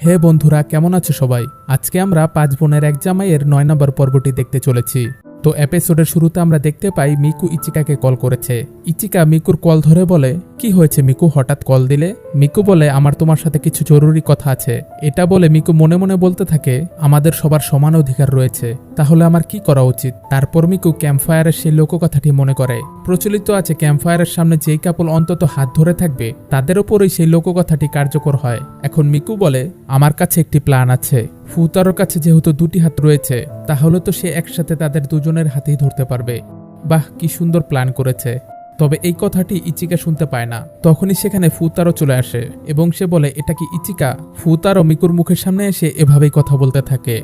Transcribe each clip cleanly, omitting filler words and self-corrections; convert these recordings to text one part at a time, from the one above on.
হে বন্ধুরা, কেমন আছো সবাই? আজকে আমরা ৫ বোনের এক জামাইয়ের ৯ নম্বর পর্বটি দেখতে চলেছি। তো এপিসোডের শুরুতে আমরা দেখতে পাই মিকু ইচিকাকে কল করেছে। ইচিকা মিকুর কল ধরে বলে, কি হয়েছে মিকু, হঠাৎ কল দিলে? মিকু বলে, আমার তোমার সাথে কিছু জরুরি কথা আছে। এটা বলে মিকু মনে মনে বলতে থাকে, আমাদের সবার সমান অধিকার রয়েছে, তাহলে আমার কি করা উচিত? তারপর মিকু ক্যাম্পফায়ারের সেই লোককথাটি মনে করে। প্রচলিত আছে ক্যাম্পফায়ারের সামনে যেই কাপল অন্তত হাত ধরে থাকবে তাদের ওপরই সেই লোককথাটি কার্যকর হয়। এখন মিকু বলে, আমার কাছে একটি প্ল্যান আছে। ফুতারোর কাছে যেহেতু দুটি হাত রয়েছে, তাহলে তো সে একসাথে তাদের দুজনের হাতেই ধরতে পারবে। বাহ, কি সুন্দর প্ল্যান করেছে। তবে এই কথাটি ইচিকা শুনতে পায় না। তখনই সেখানে ফুতারো চলে আসে এবং সে বলে, এটা কি ইচিকা? ফুতারো মিকুর মুখের সামনে এসে এভাবেই কথা বলতে থাকে।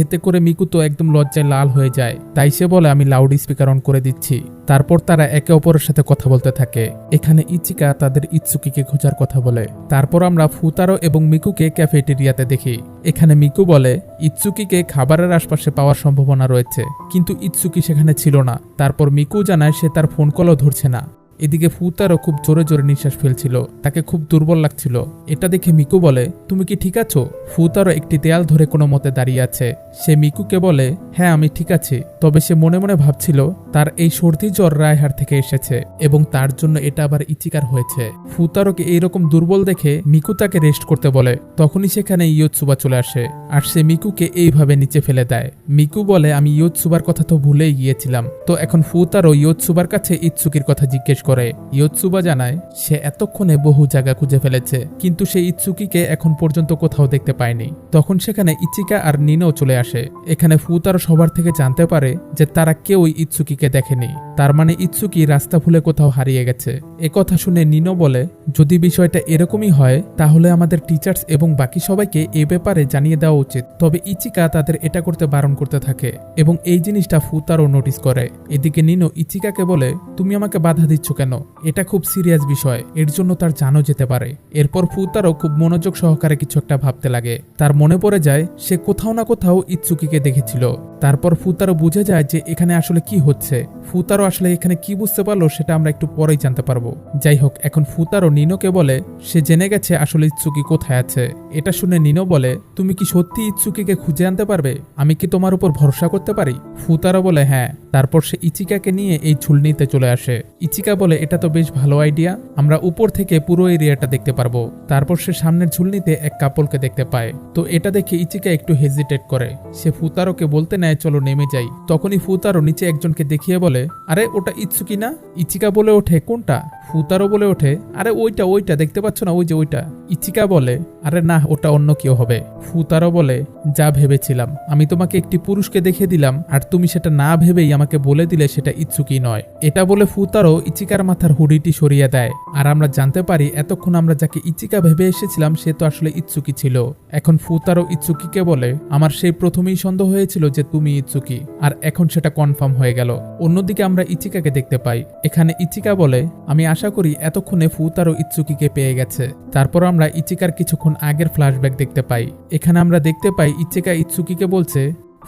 এতে করে মিকু তো একদম লজ্জায় লাল হয়ে যায়। তাই সে বলে, আমি লাউড স্পিকার অন করে দিচ্ছি। তারপর তারা একে অপরের সাথে কথা বলতে থাকে। এখানে ইচিকা তাদের ইৎসুকিকে খোঁজার কথা বলে। তারপর আমরা ফুতারো এবং মিকুকে ক্যাফেটেরিয়াতে দেখি। এখানে মিকু বলে, ইৎসুকিকে খাবারের আশপাশে পাওয়ার সম্ভাবনা রয়েছে, কিন্তু ইৎসুকি সেখানে ছিল না। তারপর মিকু জানায় সে তার ফোন কলও ধরছে না। এদিকে ফুতারও খুব জোরে জোরে নিঃশ্বাস ফেলছিল, তাকে খুব দুর্বল লাগছিল। এটা দেখে মিকু বলে, তুমি কি ঠিক আছো? ফুতারও একটি দেয়াল ধরে কোনো মতে দাঁড়িয়ে আছে। সে মিকুকে বলে, হ্যাঁ আমি ঠিক আছি। তবে সে মনে মনে ভাবছিল তার এই সর্দি জ্বর রায়হার থেকে এসেছে এবং তার জন্য এটা আবার ইচিকার হয়েছে। ফুতারোকে এইরকম দুর্বল দেখে মিকু তাকে রেস্ট করতে বলে। তখনই সেখানে ইয়োৎসুবা চলে আসে আর সে মিকুকে এইভাবে নিচে ফেলে দেয়। মিকু বলে, আমি ইয়োৎসুবার কথা তো ভুলেই গিয়েছিলাম। তো এখন ফুতারো ইয়োৎসুবার কাছে ইৎসুকির কথা জিজ্ঞেস করে। ইয়োৎসুবা জানায় সে এতক্ষণে বহু জায়গা খুঁজে ফেলেছে, কিন্তু সে ইৎসুকিকে এখন পর্যন্ত কোথাও দেখতে পায়নি। তখন সেখানে ইচিকা আর নিনো চলে আসে। এখানে ফুতারো সবার থেকে জানতে পারে যে তারা কেউই ইৎসুকিকে দেখেনি। তার মানে ইৎসুকি রাস্তা ভুলে কোথাও হারিয়ে গেছে। একথা শুনে নিনো বলে, যদি বিষয়টা এরকমই হয় তাহলে আমাদের টিচার্স এবং বাকি সবাইকে এ ব্যাপারে জানিয়ে দেওয়া উচিত। তবে ইচিকা তাদের এটা করতে বারণ করতে থাকে এবং এই জিনিসটা ফুতারো নোটিস করে। এদিকে নিনো ইচিকাকে বলে, তুমি আমাকে বাধা দিচ্ছ কেন? এটা খুব সিরিয়াস বিষয়, এর জন্য তার জানও যেতে পারে। এরপর ফুতারো খুব মনোযোগ সহকারে কিছু একটা ভাবতে লাগে। তার মনে পড়ে যায় সে কোথাও না কোথাও ইৎসুকিকে দেখেছিল। তারপর ফুতারো বুঝে যায় যে এখানে আসলে কি হচ্ছে। ফুতারো আসলে এখানে কি বুঝতে পারলো সেটা আমরা একটু পরেই জানতে পারবো। যাই হোক, এখন ফুতারো নিনোকে বলে সে জেনে গেছে আসলে ইৎসুকি কোথায় আছে। এটা শুনে নিনো বলে, তুমি কি সত্যি ইৎসুকিকে খুঁজে আনতে পারবে? আমি কি তোমার উপর ভরসা করতে পারি? ফুতারো বলে, হ্যাঁ। তারপর সে ইচিকাকে নিয়ে এই ঝুলনিতে চলে আসে। ইচিকা বলে, এটা তো বেশ ভালো আইডিয়া, আমরা উপর থেকে পুরো এরিয়াটা দেখতে পারবো। তারপর সে সামনের ঝুলনিতে এক কাপলকে দেখতে পায়। তো এটা দেখে ইচিকা একটু হেজিটেট করে। সে ফুতারোকে বলতে নেয়, চলো নেমে যাই। তখনই ফুতারো নিচে একজনকে দেখিয়ে বলে, আরে ওটা ইৎসুকি না? ইচিকা বলে ওঠে, কোনটা? ফুতারো বলে ওঠে, আরে ওইটা ওইটা দেখতে পাচ্ছ না, ওই যে ওইটা। ইচিকা বলে, আরে না, ওটা অন্য কেউ হবে। ফুতারো বলে, যা ভেবেছিলাম। আমি তোমাকে একটি পুরুষকে দেখিয়ে দিলাম আর তুমি সেটা না ভেবেই আমাকে বলে দিলে সেটা ইৎসুকি নয়। এটা বলে ফুতারো ইচিকার মাথার হুডিটি সরিয়ে দেয় আর আমরা জানতে পারি এতক্ষণ আমরা যাকে ইচিকা ভেবে এসেছিলাম সে তো আসলে ইৎসুকি ছিল। এখন ফুতারো ইৎসুকিকে বলে, আমার সেই প্রথমেই সন্দেহ হয়েছিল যে তুমি ইৎসুকি, আর এখন সেটা কনফার্ম হয়ে গেল। অন্যদিকে আমরা ইচিকাকে দেখতে পাই। এখানে ইচিকা বলে, আমি আশা করি এতক্ষণে ফুতারো ইৎসুকিকে পেয়ে গেছে। তারপর আমরা ইচিকার কিছুক্ষণ আগের ফ্ল্যাশব্যাক দেখতে পাই। এখানে আমরা দেখতে পাই ইচিকা ইৎসুকিকে বলছে,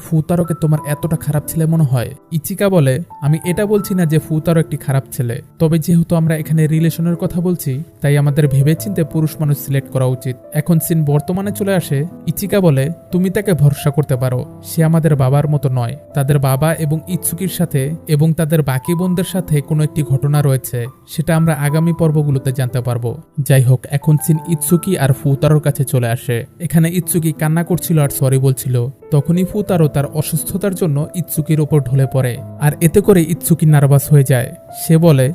ফুতারোকে তোমার এতটা খারাপ ছেলে মনে হয়? ইচিকা বলে, আমি এটা বলছি না যে ফুতারো একটি খারাপ ছেলে, তবে যেহেতু আমরা এখানে রিলেশনের কথা বলছি তাই আমাদের ভেবেচিন্তে পুরুষ মানুষ সিলেক্ট করা উচিত। এখন সিন বর্তমানে চলে আসে। ইচিকা বলে, তুমি তাকে ভরসা করতে পারো, সে আমাদের বাবার মতো নয়। তাদের বাবা এবং ইৎসুকির সাথে এবং তাদের বাকি বোনদের সাথে কোনো একটি ঘটনা রয়েছে, সেটা আমরা আগামী পর্বগুলোতে জানতে পারবো। যাই হোক, এখন সিন ইৎসুকি আর ফুতারোর কাছে চলে আসে। এখানে ইৎসুকি কান্না করছিল আর সরি বলছিল। তখনই ফুতারো তার অসুস্থতার জন্য ইৎসুকির ওপর ঢলে পড়ে আর এতে করে ইৎসুকি নার্ভাস হয়ে যায়। সে বলে,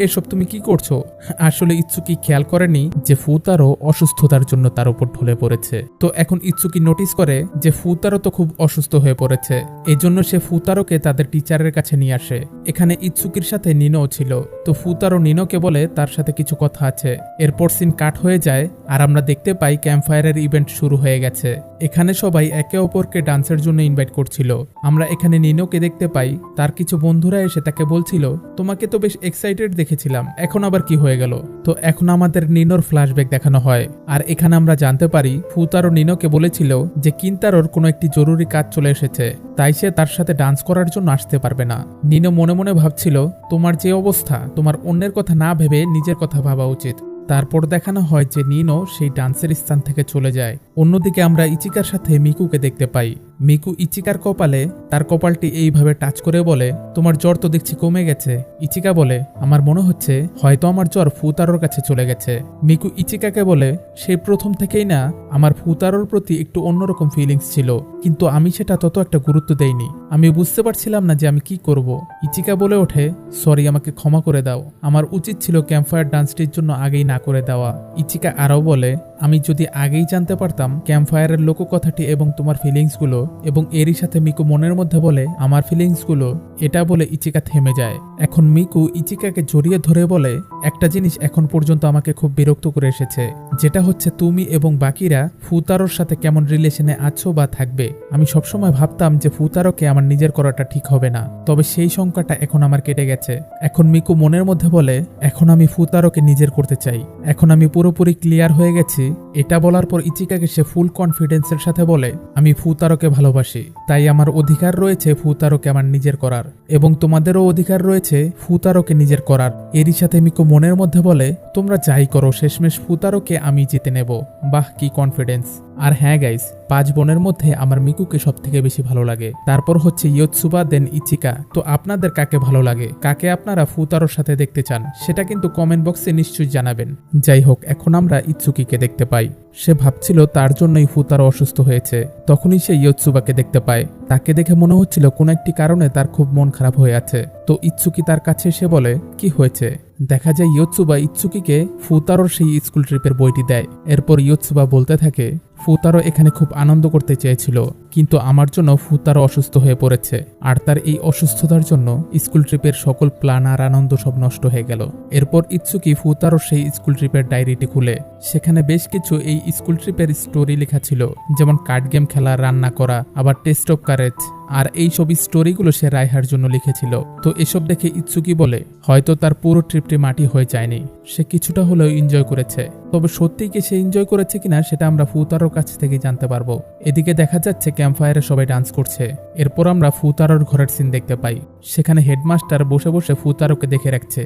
এসব তুমি কি করছো? আসলে ইৎসুকি খেয়াল করেনি যে ফুতারো অসুস্থতার জন্য তার উপর ঢলে পড়েছে। তো এখন ইৎসুকি নোটিস করে যে ফুতারো তো খুব অসুস্থ হয়ে পড়েছে। এই জন্য সে ফুতারোকে তাদের টিচারের কাছে নিয়ে আসে। এখানে ইৎসুকির সাথে নিনোও ছিল। তো ফুতারো নিনোকে বলে তার সাথে কিছু কথা আছে। এরপর সিন কাট হয়ে যায় আর আমরা দেখতে পাই ক্যাম্পফায়ারের ইভেন্ট শুরু হয়ে গেছে। এখানে সবাই একে অপরকে ডান্সের জন্য ইনভাইট করছিল। আমরা এখানে নিনোকে দেখতে পাই, তার কিছু বন্ধুরা এসে তাকে বলছিল, তোমাকে তো বেশ এক্সাইটেড দেখেছিলাম, এখন আবার কি হয়ে গেল? তো এখন আমাদের নিনোর ফ্ল্যাশব্যাক দেখানো হয় আর এখানে আমরা জানতে পারি ফুতারো নিনোকে বলেছিল যে কিন্তারোর কোনো একটি জরুরি কাজ চলে এসেছে, তাই সে তার সাথে ডান্স করার জন্য আসতে পারবে না। নিনো মনে মনে ভাবছিল, তোমার যে অবস্থা, তোমার অন্যের কথা না ভেবে নিজের কথা ভাবা উচিত। তারপর দেখানো হয় যে নিনো সেই ডান্সের স্থান থেকে চলে যায়। অন্যদিকে আমরা ইচিকার সাথে মিকুকে দেখতে পাই। মিকু ইচিকার কপালে তার কপালটি এইভাবে টাচ করে বলে, তোমার জ্বর তো দেখছি কমে গেছে। ইচিকা বলে, আমার মনে হচ্ছে হয়তো আমার জ্বর ফুতারোর কাছে চলে গেছে। মিকু ইচিকাকে বলে, সেই প্রথম থেকেই না আমার ফুতারোর প্রতি একটু অন্যরকম ফিলিংস ছিল, কিন্তু আমি সেটা তত একটা গুরুত্ব দেইনি। আমি বুঝতে পারছিলাম না যে আমি কি করব। ইচিকা বলে ওঠে, সরি, আমাকে ক্ষমা করে দাও, আমার উচিত ছিল ক্যাম্পফায়ার ডান্সটির জন্য আগেই না করে দেওয়া। ইচিকা আরও বলে, আমি যদি আগেই জানতে পারতাম ক্যাম্পফায়ারের লোককথাটি এবং তোমার ফিলিংসগুলো, এবং এরই সাথে মিকু মনের মধ্যে বলে আমার ফিলিংসগুলো, এটা বলে ইচিকা থেমে যায়। এখন মিকু ইচিকাকে জড়িয়ে ধরে বলে, একটা জিনিস এখন পর্যন্ত আমাকে খুব বিরক্ত করে এসেছে, যেটা হচ্ছে তুমি এবং বাকিরা ফুতারোর সাথে কেমন রিলেশনে আছো বা থাকবে। আমি সবসময় ভাবতাম যে ফুতারোকে আমার নিজের করাটা ঠিক হবে না, তবে সেই শঙ্কাটা এখন আমার কেটে গেছে। এখন মিকু মনের মধ্যে বলে, এখন আমি ফুতারোকে নিজের করতে চাই, এখন আমি পুরোপুরি ক্লিয়ার হয়ে গেছি। এটা বলার পর ইচিকাকে সে ফুল কনফিডেন্সের সাথে বলে, আমি ফুতারোকে ভালোবাসি, তাই আমার অধিকার রয়েছে ফুতারোকে আমার নিজের করার, এবং তোমাদেরও অধিকার রয়েছে ফুতারোকে নিজের করার। এরই সাথে মিকু মনের মধ্যে বলে, তোমরা যাই করো, শেষমেশ ফুতারোকে আমি জিতে নেব। বাহ, কি কনফিডেন্স। আর হ্যাঁ গাইস, 5 বোনের মধ্যে আমার মিকুকে সব থেকে বেশি ভালো লাগে, তারপর হচ্ছে ইয়োতসুবা, দেন ইচিকা। তো আপনাদের কাকে ভালো লাগে, কাকে আপনারা ফুতারোর সাথে দেখতে চান, সেটা কিন্তু কমেন্ট বক্সে নিশ্চয়ই জানাবেন। যাই হোক, এখন আমরা ইৎসুকিকে দেখতে পাই। সে ভাবছিল তার জন্যই ফুতারো অসুস্থ হয়েছে। তখনই সে ইয়োতসুবাকে দেখতে পায়। তাকে দেখে মনে হচ্ছিল কোনো একটি কারণে তার খুব মন খারাপ হয়ে আছে। তো ইৎসুকি তার কাছে এসে বলে, কি হয়েছে। দেখা যায় ইয়োতসুবা ইৎসুকিকে ফুতারোর সেই স্কুল ট্রিপের বইটি দেয়। এরপর ইয়োতসুবা বলতে থাকে, ফুতারো এখানে খুব আনন্দ করতে চেয়েছিল, কিন্তু আমার জন্য ফুতারো অসুস্থ হয়ে পড়েছে, আর তার এই অসুস্থতার জন্য স্কুল ট্রিপের সকল প্ল্যান আর আনন্দ সব নষ্ট হয়ে গেল। এরপর ইৎসুকি ফুতারোর সেই স্কুল ট্রিপের ডায়েরিটি খুলে সেখানে বেশ কিছু এই স্কুল ট্রিপের স্টোরি লেখা ছিল, যেমন কার্ড গেম খেলা, রান্না করা, আবার টেস্ট অফ কারেজ, আর এই সব স্টোরিগুলো সে রাইহার জন্য লিখেছিল। তো এসব দেখে ইৎসুকি বলে, হয়তো তার পুরো ট্রিপটি মাটি হয়ে যায়নি, সে কিছুটা হলেও এনজয় করেছে। তবে সত্যিই কি সে এনজয় করেছে কিনা সেটা আমরা ফুতারোর কাছ থেকে জানতে পারবো। এদিকে দেখা যাচ্ছে ক্যাম্পফায়ারে সবাই ডান্স করছে। এরপর আমরা ফুতারোর ঘরের সিন দেখতে পাই। সেখানে হেডমাস্টার বসে বসে ফুতারোকে দেখে রাখছে,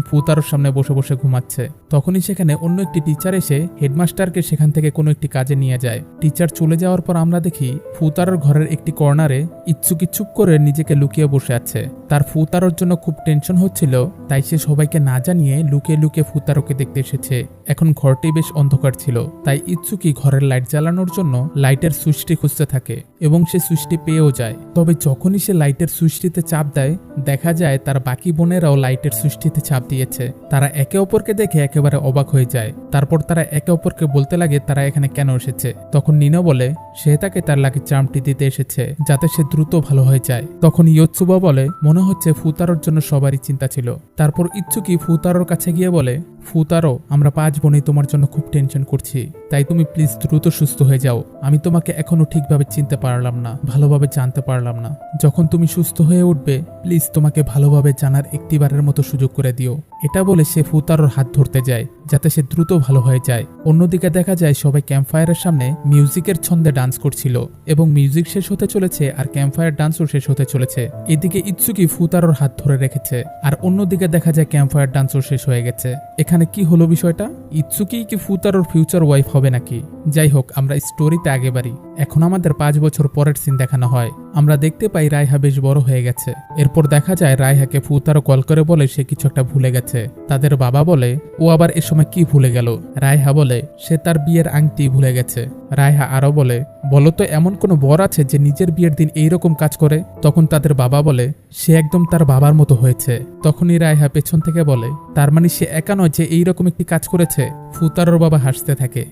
ফুতারোর সামনে বসে বসে ঘুমাচ্ছে। তখনই সেখানে অন্য একটি টিচার এসে হেডমাস্টারকে সেখান থেকে কোনো একটি কাজে নিয়ে যায়। টিচার চলে যাওয়ার পর আমরা দেখি ফুতারোর ঘরের একটি কর্নারে ইৎসুকি চুপ করে নিজেকে লুকিয়ে বসে আছে। তার ফুতারোর জন্য খুব টেনশন হচ্ছিল, তাই সে সবাইকে না জানিয়ে লুকিয়ে লুকিয়ে ফুতারোকে দেখতে এসেছে। এখন ঘরটি বেশ অন্ধকার ছিল, তাই ইৎসুকি ঘরের লাইট জ্বালানোর জন্য লাইটের সুইচটি খুঁজতে থাকে এবং সে সুইচটি পেয়েও যায়। তবে যখনই সে লাইটের সুইচটিতে চাপ দেয়, দেখা যায় তার বাকি বোনেরাও লাইটের সুইচটিতে চাপ দিয়েছে। তারা একে অপরকে দেখে একেবারে অবাক হয়ে যায়। তারপর তারা একে অপরকে বলতে লাগে তারা এখানে কেন এসেছে। তখন নিনো বলে সে তাকে তার লাকি চার্মটি দিতে এসেছে যাতে সে দ্রুত ভালো হয়ে যায়। তখন ইয়োতসুবা বলে, মনে হচ্ছে ফুতারোর জন্য সবারই চিন্তা ছিল। তারপর ইৎসুকি ফুতারোর কাছে গিয়ে বলে, ফুতারো, আমরা 5 বোনই তোমার জন্য খুব টেনশন করছি, তাই তুমি প্লিজ দ্রুত সুস্থ হয়ে যাও। আমি তোমাকে এখনো ঠিকভাবে চিনতে পারলাম না, ভালোভাবে জানতে পারলাম না। যখন তুমি সুস্থ হয়ে উঠবে, প্লিজ তোমাকে ভালোভাবে জানার একটিবারের মতো সুযোগ করে দিও। এটা বলে সে ফুতারোর হাত ধরতে যায় যাতে সে দ্রুত ভালো হয়ে যায়। অন্যদিকে দেখা যায় সবাই ক্যাম্পফায়ারের সামনে মিউজিকের ছন্দে ডান্স করছিল এবং মিউজিক শেষ হতে চলেছে আর ক্যাম্পফায়ার ডান্সও শেষ হতে চলেছে। এদিকে ইৎসুকি ফুতারোর হাত ধরে রেখেছে, আর অন্যদিকে দেখা যায় ক্যাম্পফায়ার ডান্সও শেষ হয়ে গেছে। এখানে কি হলো বিষয়টা? ইৎসুকি কি ফুতারোর ফিউচার ওয়াইফ হবে নাকি? যাই হোক, আমরা স্টোরিতে আগে বাড়ি। এখন আমাদের 5 বছর পরের সিন দেখানো হয়। আমরা দেখতে পাই রাইহা বেশ বড় হয়ে গেছে। এরপর দেখা যায় রাইহাকে ফুতারো কল করে বলে সে কিছু একটা ভুলে গেছে। তাদের বাবা বলে, ও আবার এ সময় কি ভুলে গেল? রাইহা বলে সে তার বিয়ের আংটি ভুলে গেছে। রাইহা আরো বলে, বলো তো এমন কোন বর আছে যে নিজের বিয়ের দিন এইরকম কাজ করে? তখন তাদের বাবা বলে, সে একদম তার বাবার মতো হয়েছে। তখনই রাইহা পেছন থেকে বলে, তার মানে সে একা নয় যে এইরকম একটি কাজ করেছে। ফুতারোর বাবা হাসতে থাকে।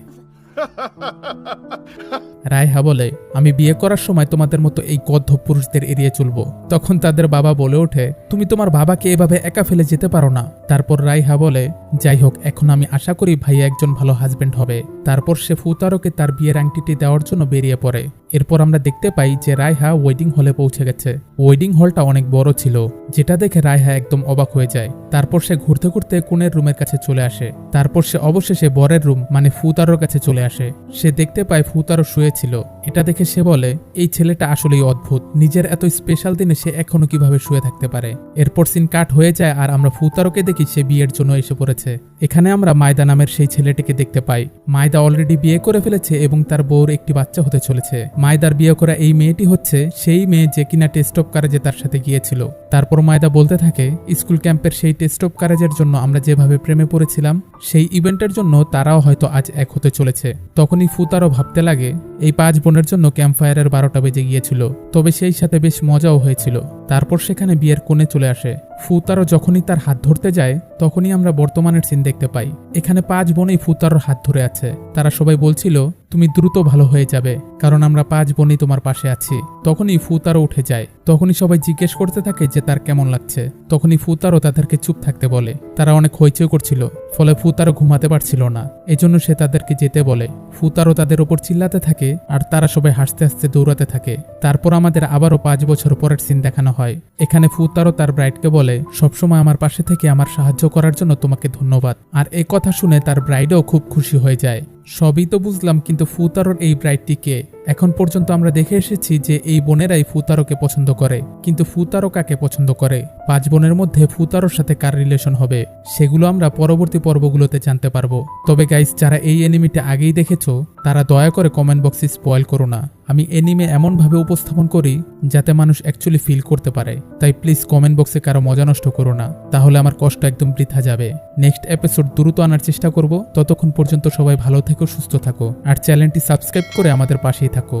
রাইহা বলে, আমি বিয়ে করার সময় তোমাদের মতো এই গদ্ধ পুরুষদের এড়িয়ে চলবো। তখন তাদের বাবা বলে ওঠে, তুমি তোমার বাবাকে এভাবে একা ফেলে যেতে পারো না। তারপর রাইহা বলে, যাই হোক, এখন আমি আশা করি ভাইয়া একজন ভালো হাজবেন্ড হবে। তারপর সে ফুতারোকে তার বিয়ের আংটিটি দেওয়ার জন্য বেরিয়ে পড়ে। এরপর আমরা দেখতে পাই যে রাইহা ওয়েডিং হলে পৌঁছে গেছে। ওয়েডিং হলটা অনেক বড় ছিল, যেটা দেখে রাইহা একদম অবাক হয়ে যায়। তারপর সে ঘুরতে ঘুরতে কনের রুমের কাছে চলে আসে। তারপর সে অবশেষে বরের রুম মানে ফুতারোর কাছে চলে আসে। সে দেখতে পায় ফুতারো শুয়ে শুয়েছিল। এটা দেখে সে বলে এই ছেলেটা আসলেই অদ্ভুত, নিজের এত স্পেশাল দিনে সে এখনো কিভাবে শুয়ে থাকতে পারে। এরপর সিন কাট হয়ে যায় আর আমরা ফুতারোকে দেখি সে বিয়ের জন্য এসে পড়েছে। এখানে আমরা মায়দা নামের সেই ছেলেটিকে দেখতে পাই। মায়দা অলরেডি বিয়ে করে ফেলেছে এবং তার বউর একটি বাচ্চা হতে চলেছে। মায়দার বিয়ে করা এই মেয়েটি হচ্ছে সেই মেয়ে যে কিনা টেস্ট অফ কারেজে তার সাথে গিয়েছিল। তারপর মায়দা বলতে থাকে স্কুল ক্যাম্পের সেই টেস্ট অফ কারেজের জন্য আমরা যেভাবে প্রেমে পড়েছিলাম সেই ইভেন্টের জন্য তারাও হয়তো আজ এক হতে চলেছে। তখনই ফুতারও ভাবতে লাগে এই 5 বোনের জন্য ক্যাম্প ফায়ারের 12টা বেজে গিয়েছিল, তবে সেই সাথে বেশ মজাও হয়েছিল। তারপর সেখানে বিয়ের কোণে চলে আসে। ফুতারও যখনই তার হাত ধরতে যায় তখনই আমরা বর্তমানের সিন দেখতে পাই। এখানে 5 বোনই ফুতারোর হাত ধরে আছে। তারা সবাই বলছিল তুমি দ্রুত ভালো হয়ে যাবে, কারণ আমরা 5 বোনই তোমার পাশে আছি। তখনই ফুতারও উঠে যায়। তখনই সবাই জিজ্ঞেস করতে থাকে যে তার কেমন লাগছে। তখনই ফুতারও তাদেরকে চুপ থাকতে বলে। তারা অনেক হইচই করছিল, ফলে ফুতারও ঘুমাতে পারছিল না, এজন্য সে তাদেরকে যেতে বলে। ফুতারও তাদের ওপর চিল্লাতে থাকে আর তারা সবাই হাসতে হাসতে দৌড়াতে থাকে। তারপর আমাদের আবারও 5 বছর পরের সিন দেখানো হয়। এখানে ফুতারও তার ব্রাইডকে বলে সবসময় আমার পাশে থেকে আমার সাহায্য করার জন্য তোমাকে ধন্যবাদ। আর এই কথা শুনে তার ব্রাইডও খুব খুশি হয়ে যায়। সবই তো বুঝলাম, কিন্তু ফুতারোর এই ব্রাইডটি কে? এখন পর্যন্ত আমরা দেখে এসেছি যে এই বোনেরাই ফুতারোকে পছন্দ করে, কিন্তু ফুতারো কাকে পছন্দ করে? 5 বোনের মধ্যে ফুতারোর সাথে কার রিলেশন হবে সেগুলো আমরা পরবর্তী পর্বগুলোতে জানতে পারবো। তবে গাইস, যারা এই অ্যানিমেটা আগেই দেখেছো তারা দয়া করে কমেন্ট বক্সে স্পয়েল করো না। আমি অ্যানিমে এমনভাবে উপস্থাপন করি যাতে মানুষ অ্যাকচুয়ালি ফিল করতে পারে। তাই প্লিজ কমেন্ট বক্সে কারো মজা নষ্ট করো না, তাহলে আমার কষ্ট একদম বৃথা যাবে। নেক্সট এপিসোড দ্রুত আনার চেষ্টা করব। ততক্ষণ পর্যন্ত সবাই ভালো থেকো, সুস্থ থাকো আর চ্যানেলটি সাবস্ক্রাইব করে আমাদের পাশেই থাকো।